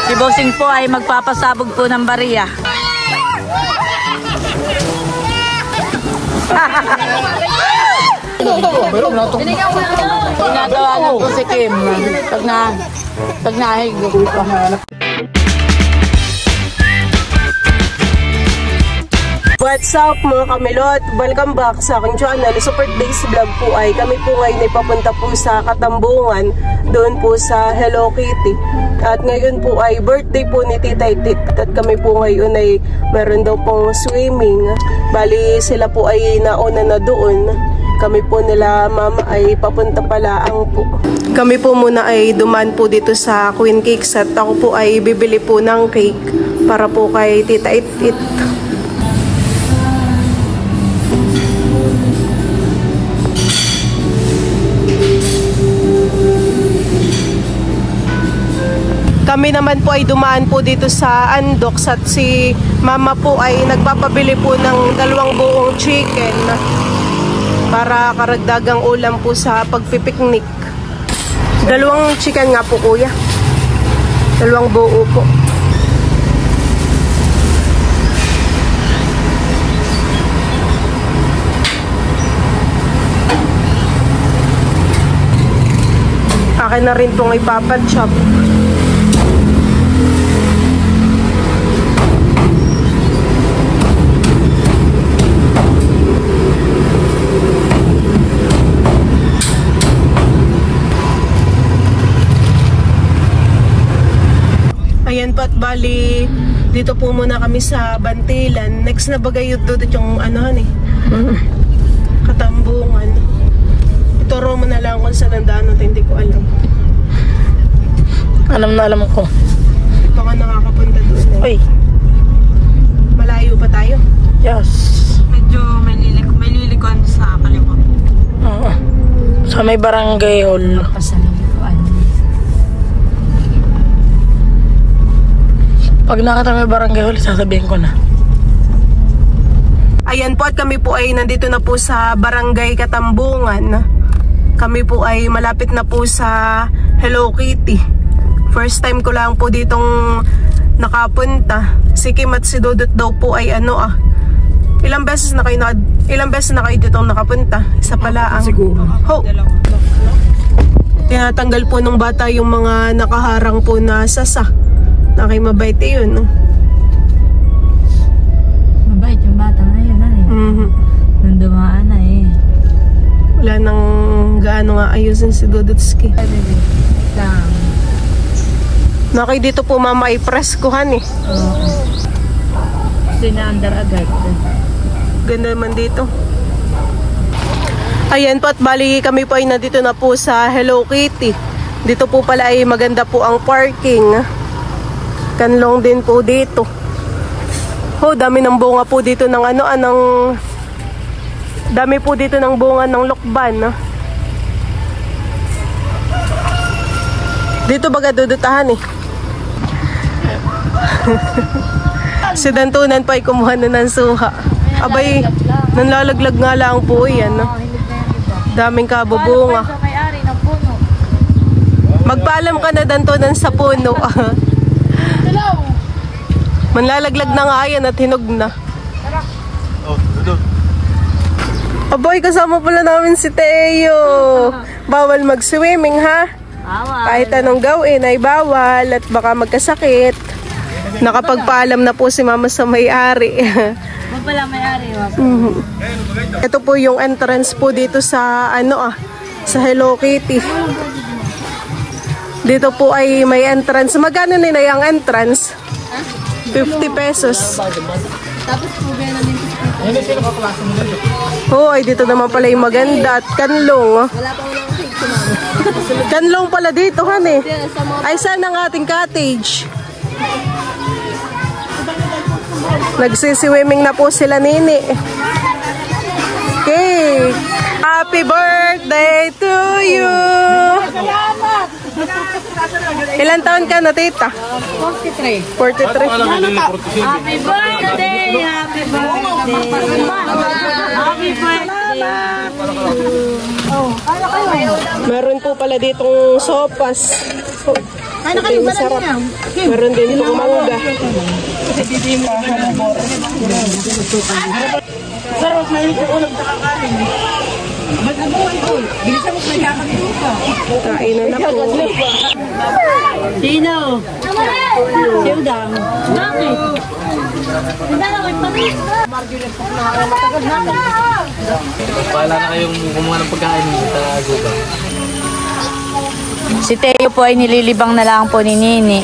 Si Bossing po ay magpapasabog po ng bariya. Tinatawagan po si Kim pag nahigop ko. What's up mga kamilot? Welcome back sa aking channel. Super Days Vlog po ay kami po ngayon ay papunta po sa Katambungan, doon po sa Hello Kitty. At ngayon po ay birthday po ni Tita Itit. At kami po ngayon ay meron daw pong swimming. Bali sila po ay nauna na doon. Kami po nila mama ay papunta palaang po. Kami po muna ay dumaan po dito sa Queen Cakes at ako po ay bibili po ng cake para po kay Tita Itit. Kami naman po ay dumaan po dito sa Andox at si mama po ay nagpapabili po ng 2 buong chicken para karagdagang ulam po sa pagpipiknik. 2 chicken nga po kuya. 2 buo po. Akin na rin pong ipapatchop. Ayan po at bali, dito po muna kami sa Bantilan. Next na bagay yun doon yung anohan eh. Katambungan. Ituro mo na lang kung saan ang daan natin, hindi ko alam. Alam ko. Baka nakakapunta doon eh. Uy. Malayo pa tayo? Yes. Medyo may lilikuan sa kaliwa. Oo. Sa may barangay hall. Pag nakita may barangay hall, sasabihin ko na. Ayan po at kami po ay nandito na po sa Barangay Katambungan. Kami po ay malapit na po sa Hello Kitty. First time ko lang po ditong nakapunta. Si Kim at si Dudut daw po ay ilang beses na kayo ditong nakapunta? Isa pala ang siguro. Ho. Tinatanggal po nung bata yung mga nakaharang po na sasa. Nakay mabait yun, no? Mabait yung bata na yun, nung dumaan na eh. Wala nang gaano nga ayusin si Dudutski. Nakay dito po mama ay preskuhan eh. Oo. Sinaandar agad. Ganda naman dito. Ayan po at bali kami po ay nandito na po sa Hello Kitty. Dito po pala ay maganda po ang parking. Kanlong din po dito. Dami ng bunga po dito ng dami po dito ng bunga ng lokban. Dito baga dudutahan eh. Si Dantunan pa ay kumuha na ng suha. Abay, nanlalaglag nga lang po yan. Daming kabubunga. Magpaalam ka na Dantunan sa puno. Manlalaglag na nga yan at hinog na. Aboy, kasama pala namin si Teo. Bawal mag-swimming ha? Bawal. Kahit anong gawin ay bawal at baka magkasakit. Nakapagpaalam na po si mama sa may-ari. Huwag pala may-ari. Ito po yung entrance po dito sa sa Hello Kitty. Dito po ay may entrance. Magkano nila yung entrance? 50 pesos. Tapos po gano'n din. Ay dito naman pala yung maganda at kanlong. Wala pa walang cake sa mama. Kanlong pala dito, honey. Ay, saan ang ating cottage? Nagsiswimming na po sila nini. Okay. Happy birthday to you! Salamat! Ilan taon ka na, tita? 43. 43. Happy birthday! Happy birthday! Happy birthday! Meron po pala ditong sopas. Ito yung masarap. Meron din itong mangga. Sarap na yung ulam sa kakain. Bilisan mo may kakalimutan ka. Kain na po. Sino? Siyudang. Bakit? Bahala na kayong kumuha ng pagkain sa gubat. Si Teo po ay nililibang na lang po ni Nini.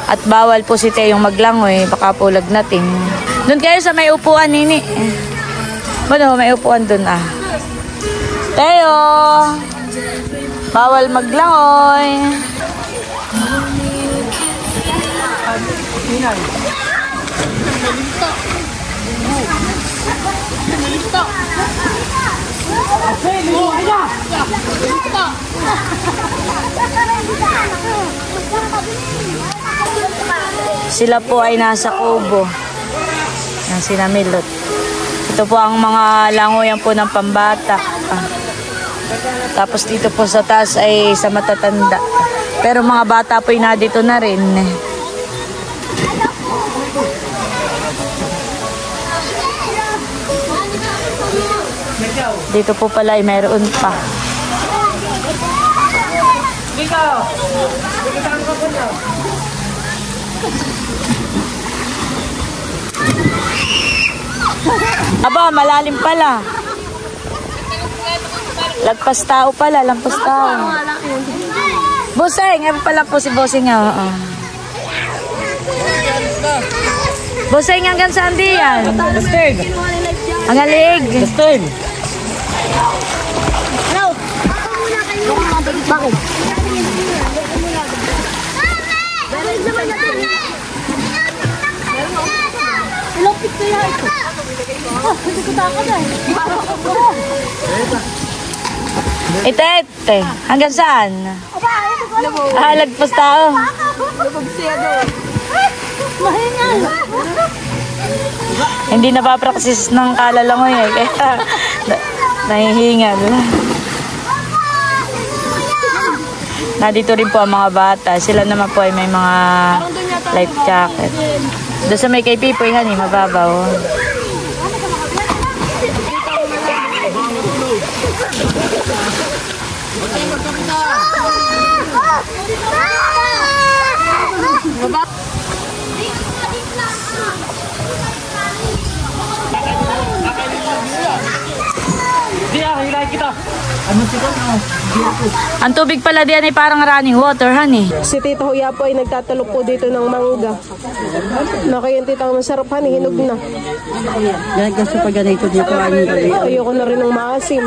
At bawal po si Teo maglangoy, baka po lagnatin. Doon kayo sa may upuan, Nini. Ano, may upuan doon ah. Teo! Bawal maglangoy. Sila po ay nasa kubo. Yan sila Milot. Ito po ang mga langoyan po ng pambata. Tapos dito po sa taas ay sa matatanda. Pero mga bata po ay nadito na rin. Dito po pala ay mayroon pa. Aba, malalim pala. Lagpas tao pala, lampas tao. Boseng, ano pala po si Boseng nga. Boseng hanggang saan diyan? Bastard. Ang alig. Bastard. Bakit? Ilapit kaya ito. Hindi ko takot eh. Ite, hanggang saan? Lagpas tao. Mahingal. Hindi na pa-practice ng kalalangoy eh. Kaya nahihingal. Nandito rin po ang mga bata. Sila naman po ay may mga life jacket. Doon sa may kay Pipoy nga ni, mababaw. Ang tubig pala diyan ay parang running water, honey. Si Tita Huya po ay nagtatalok po dito ng mangga. Nakayan tita, masarap honey, hinog na. Yan kasi pag ganito dito ay Ayoko na rin ng maasim.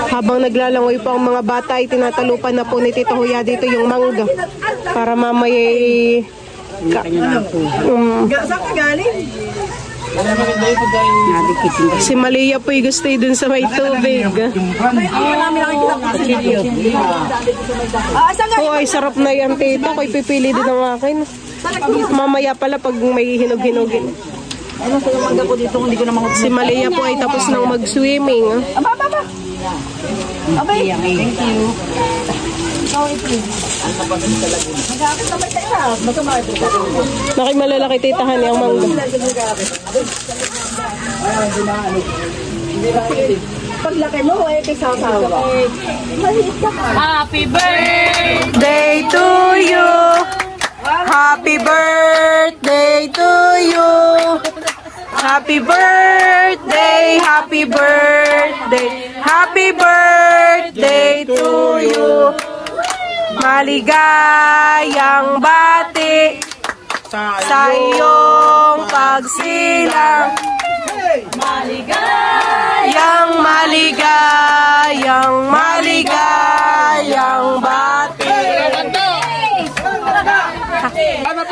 Habang naglalangoy po ang mga bata ay tinatalupan na po ni Tita Huya dito yung mangga. Para mamaya ay... Saan ka galing? Si Malia po ay gusto dun sa may tubig. Oh, ay sarap na yan, tita. Ako'y pipili din ang akin. Mamaya pala pag may hinog-hinogin. Si Malia po ay tapos nang mag-swimming. Thank you. Nakay malalaki titahan yung mangga. Paglaki mo, eh, kay sasawa. Happy birthday to you. Happy birthday to you. Happy birthday, happy birthday, happy birthday to you. Maligayang bati sa iyong pagsilang. Maligayang, maligayang, maligayang bati.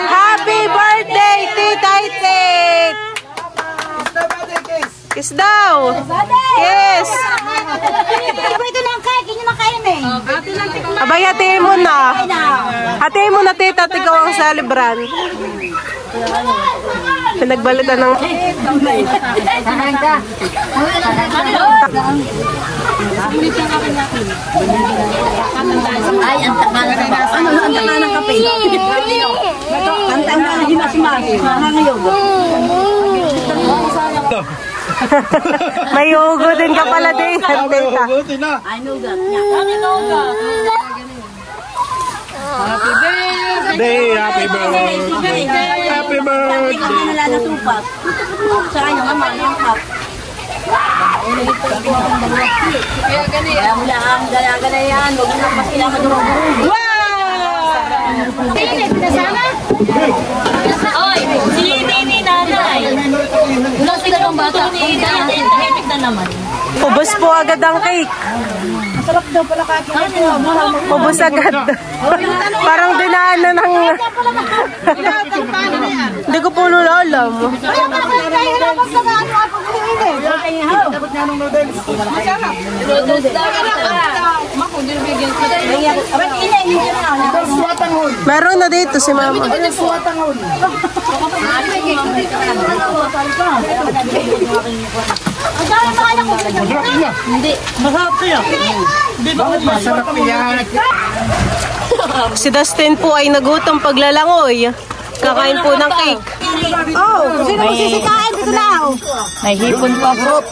Happy birthday, Tita Itit! Kiss daw! Kiss! Ito lang kaya, kinyo na kain eh. Abay, hatiin mo na. Hatiin mo na, tita. Ikaw ang celebran. Nagbalutan ng... Ay, ang taka ng kape. Ano, ang taka ng kape? Ang taka ng himas-himas. Ngayon. May ugo din ka pala din. Tita. Ay, nugat niya. Ay, nugat. Happy birthday! Happy birthday! Happy birthday! Ikaw na nalalasupat. Sa kanya nga, malang kap. Kaya gani. Kaya mo lang, gala-gala yan. Huwag mo lang mas kailangan durong-durong. Oy, si Nini nanay. Ulang sila ng bata. Tahimik na naman. Ubus po agad ang cake. Ubus agad. Parang dinaan na ng... Hindi ko po alam. Meron na dito si mama. Hindi. Masarap siya. Masarap yan. Si Dustin po ay nagutom paglalangoy. Kakain po ng cake. Oh, sino mo sisikain? Dito na ako. May hipon pa po.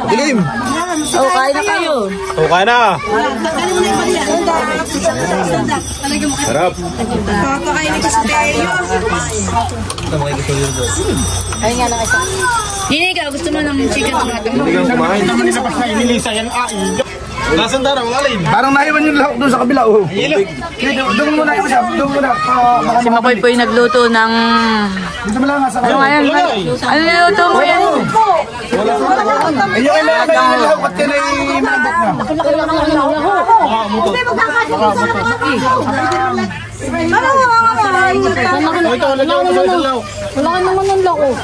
Dilim! Oh, kain na kayo. Okay na! Sarap! Hindi ka, gusto mo ng chicken wrap? Hindi ka kumain. Nasaan darang alin? Parang naiwan yung lahok doon sa kabila. Oh. Doon muna yung siya. Doon muna. Si Makoy po yung nagluto ng... Dito mo lang nasa Ano nga yan? Ano niluto mo yan? Ay, yung kailangan kayo ng lahok at yan ay manabok na. Wala naman ng lako.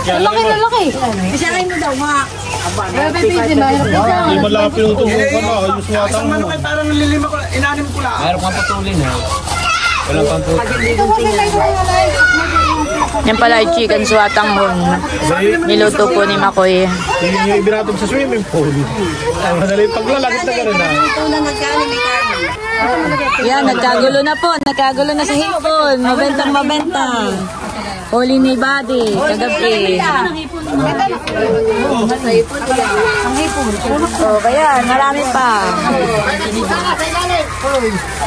Laki. Isahin mo daw, ma. Hindi malapit yung tumukan na. Ayos nga tang mo. Parang nililima ko. Inanim ko lang. Mayroon kang patulin ha. Walang pantulin. Yan pala ay chicken suwatanghon. Niluto po ni Makoy. Yung ibinatog sa swimming pool. Ay, madali paglalagit na gano'n na. Yan, nagkagulo na po. Nagkagulo na sa hipon. Mabentang mabenta. Huli ni Buddy. Kagabi. Oh, kaya, marami pa.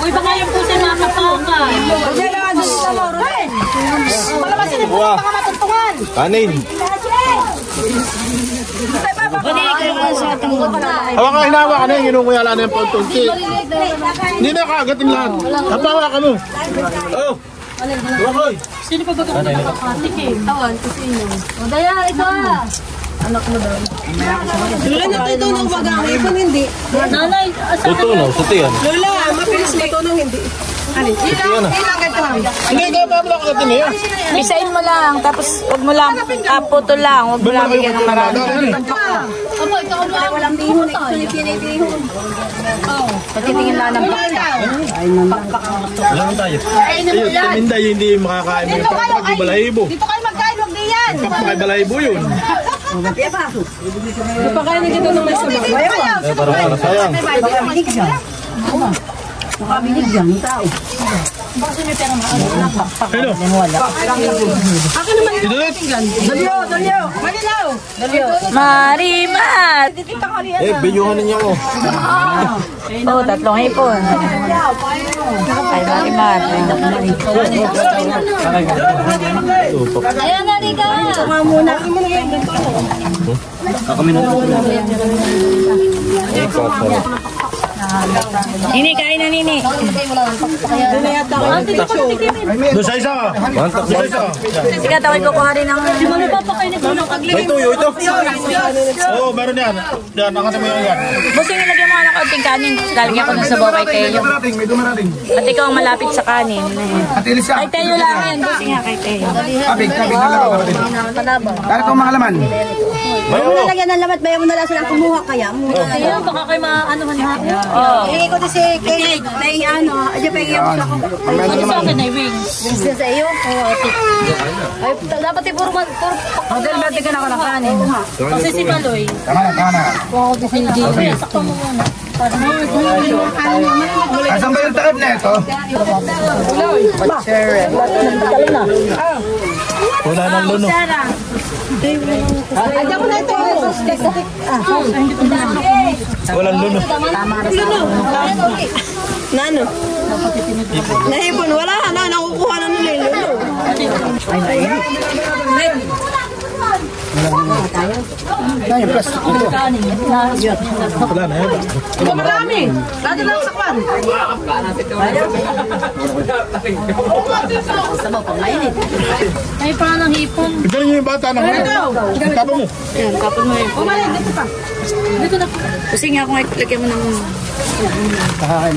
Uy, baka yung po si Mama Toka. Buwa. Kanin. Hawa ka, hinawa ka na yung inukuyala na yung pagtunti. Hindi na kaagatin lahat. Hapawa ka mo. Oh. Huwag Sino pa ba kung nakakatik eh? Tawan, kusino. O, Daya, ito ah. Lola, natutunaw ba ang ipon? Hindi. Nanay, asa ka Tutunaw, suti yan. Lola, mabilis matunaw hindi. Hindi, kaya pa lang natin eh. Isain mo lang, tapos huwag mo lang, puto lang, huwag mo lang bigyan ng marami. Aba, ikaw ano ang walang bihon. Actually, pinibihon. Pagkitingin lang ng pakpak. Lang tayo. Ayun, taminda yung hindi makakain mo yung pagkakibalahibo. Dito kayo magkain, wag di yan. Pagkakibalahibo yun. Pagkain na dito naman sa mga. Parang sayang. Hello. Marimat! Binyuhan ninyo ko. Oh, tatlong hipon. Ay, Marimat. Ayan na, Nika. Nini, kain na, Nini. Doon sa isa. Mantak sa isa. Sige, tawag ko kuha rin ng... May tuyo ito. Oo, meron yan. Yan, nakata mo yan. Gusto nyo lagyan mo ka ng konting kanin. Lalagyan ko na sa baway Teo. May dumarating. At ikaw ang malapit sa kanin. At ilis ka. Ay, Teo lang yan. Gusto nga kay Teo. Kabig na lang kapatid. Kaya itong mga laman. Bayo mo nalagyan ng lamat, bayo mo na lang silang kumuha kaya. Teo, baka kayo maanuhan ha. Hindi ko si Kate. May ano, aja pa yung ako. Sa akin ay wings. Wings sa iyo? Ay, dapat puro Model, ba't ka na ako ng kanin? Kasi si Maloy. Tama na. Sakto mo muna. Asan ba yung takip na ito? Wala nang luno. Aja ko na ito. Walang luno. Nano? Nahipon. Wala na. Nakukuha na nila yung lulo. Na yung plastic ito. Wala na yun. Ito marami. Lado lang sa kwan. Sabaw pang mainit. Ay, pa ng hipon. Ganyan yung bata na. Tapos mo. Yan, kapon mo yun. Umalit, dito pa. Dito na. Kasi nga kung lagyan mo ng kanin.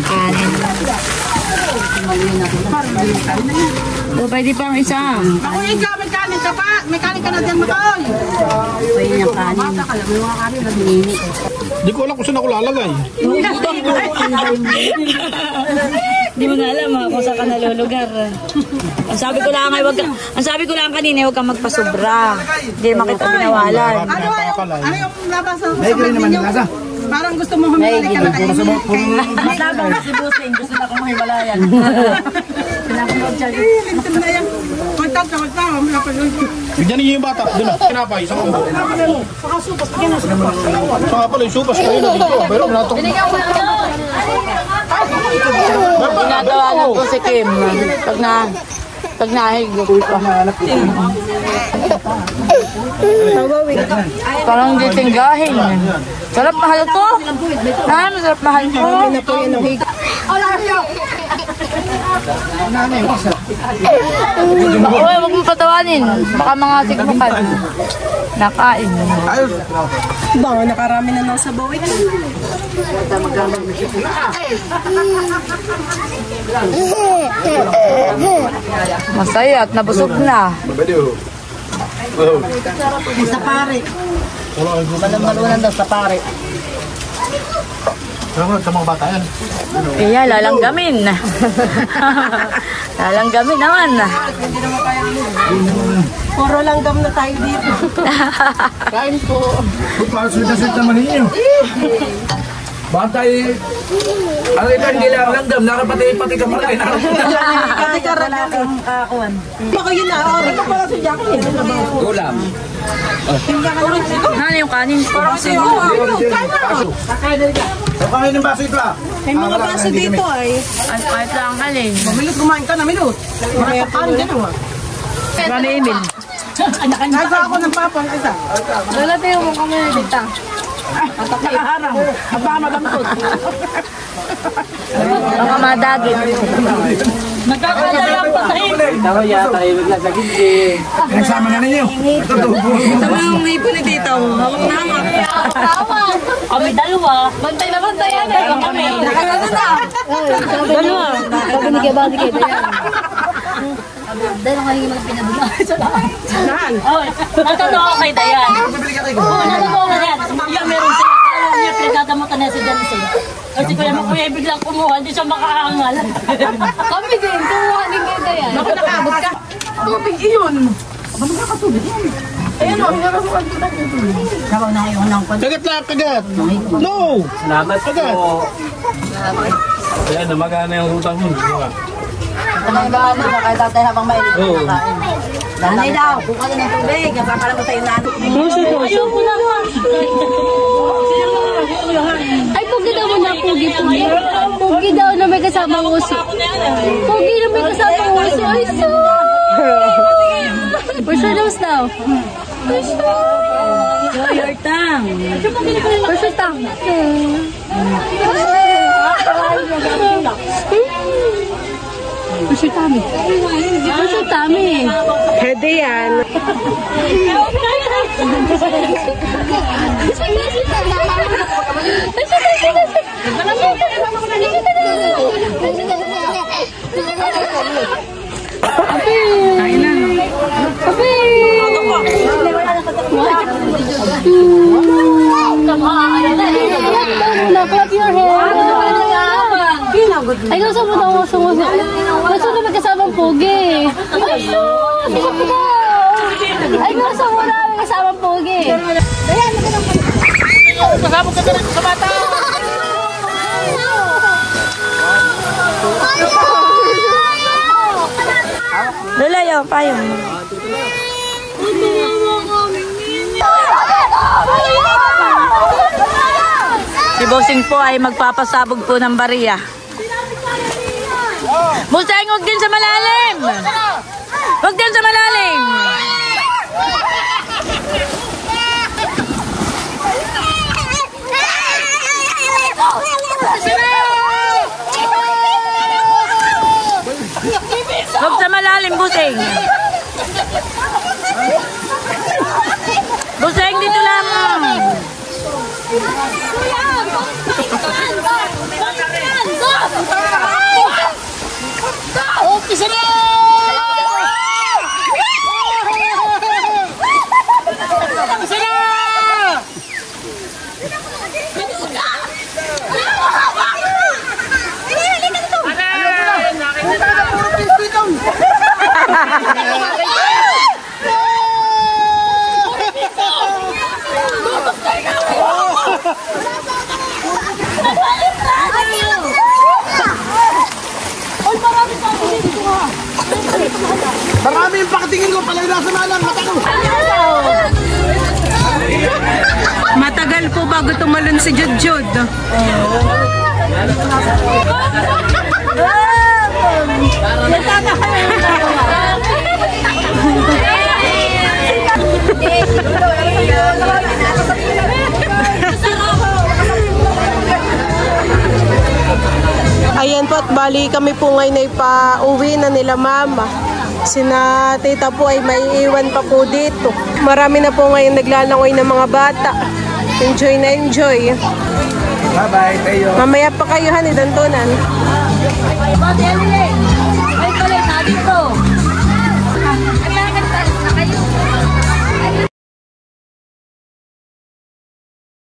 O, pwede pang isa. Ako ikaw, may kanin ka pa. May kanin ka na dyan, Makoy. Pwede niyang kanin. May mga kanin na dininit. Di ko alam kung saan ako lalagay. Hindi mo na alam ha, kung saan ka nalulugar. Ang sabi ko lang kanina, huwag kang magpasobra. Hindi makita binawalan. Ano yung labas sa ninyo? Parang gusto mo humili ka na kainin. Matabang si Busing, gusto na akong mahimalayan. Lintin mo na yan. Magtawag. Bigyan niyo yung bata. Doon na. Pinapay. Isang kumbo. Saka supas. Bigyan na supas. Saka pala yung supas kayo na dito. Pero natok. Tinatawagan ko si Kim. Pag nahigop pa. Parang di tinggahin. Sarap mahal to. Masarap mahal to. Uy, huwag mo patawanin. Baka mga sikmukan. Nakain. Baka nakarami na ng sabaw ito. Masaya at nabusog na. Sa pare. Malunan daw sa pare. Sa mga bata yan. Iya, lalanggamin. Lalanggamin naman. Puro langgam na tayo dito. Kain po. Parang sweet naman ninyo. Bantay. Ang ito hindi lang langgam, nakapati-pati ka pa rin. Kasi karagam ang kakuan. Baka yun na. Ito pala si Jackie. Ulam. Ano yung kanin? Kain ng baso ito ah. May mga baso dito ay. Kahit lang alin. Milot, kumain ka na, Milot. Marapakain dyan mo. Rani Emil. Nasa ako ng papa ang isa. Lalatayo mo kami na dito. Nakaharang. Baka madamtot. Mga madagit. Nagkakalalang pa sa Tama yata, ibig lang sa gindi. Nagsama na ninyo. Tama yung ipon ni dito. Hawak na hawak. kami dalawa. Bantay na bantay yan. Kami. Nakagano na. Dalawa. Pag nagkabati kayo, dayan. Dahil ako yung pinabula. Saan? Oh, natotoo ako kay Dayan. Oo, natotoo na yan. Yung meron siya. Alam niya, pinagdadamutan niya si Jansen. Kasi kuya biglang kumuha, hindi siya makaangal. Kami din, kumuha din kayo, dayan. Ako nakaabot ka. Tubig iyon. Aba magkakatubig yan. Ayan o, hinarasuan kita ng tubig. Nakaw na kayo ng Kagat lang, kagat. No. Salamat po. Ayan, namagana yung utang mo. Tumanggaan na ba kahit tatay habang mainit na Oo. kain. Nanay daw, buka na ng tubig. Napapala ko sa'yo nanay. Ayoko na nga. Ay, pugi daw mo na, pugi. Pugi daw na may kasamang uso. Pugi na may kasamang uso. Ay, so! Where's your nose now? Where's Your tongue. your tongue? Where's your tummy? Where's your tummy? Pwede yan. Clap your hands. Ay, gusto mo daw sumuso. Gusto mo magkasamang pogi. Ay, shoot! Gusto ko. Ay, gusto mo na magkasamang pogi. Kasama ka rin sa bata! Lalayo, payong. Si Bossing po ay magpapasabog po ng bariya. Bossing, huwag din sa malalim! Huwag din sa malalim! Huwag sa malalim, Bossing! Bossing, dito lang! Marami yung pakitingin ko pala nasa malang mata ko. Matagal po bago tumalon si Judjud. Ayan po, at bali kami po ngayon ay pa-uwi na nila mama. Sina tita po ay may iwan pa po dito. Marami na po ngayon naglalangoy ng mga bata. Enjoy na enjoy. Bye-bye tayo. Mamaya pa kayo, hanidantunan. Ay, pala, dito.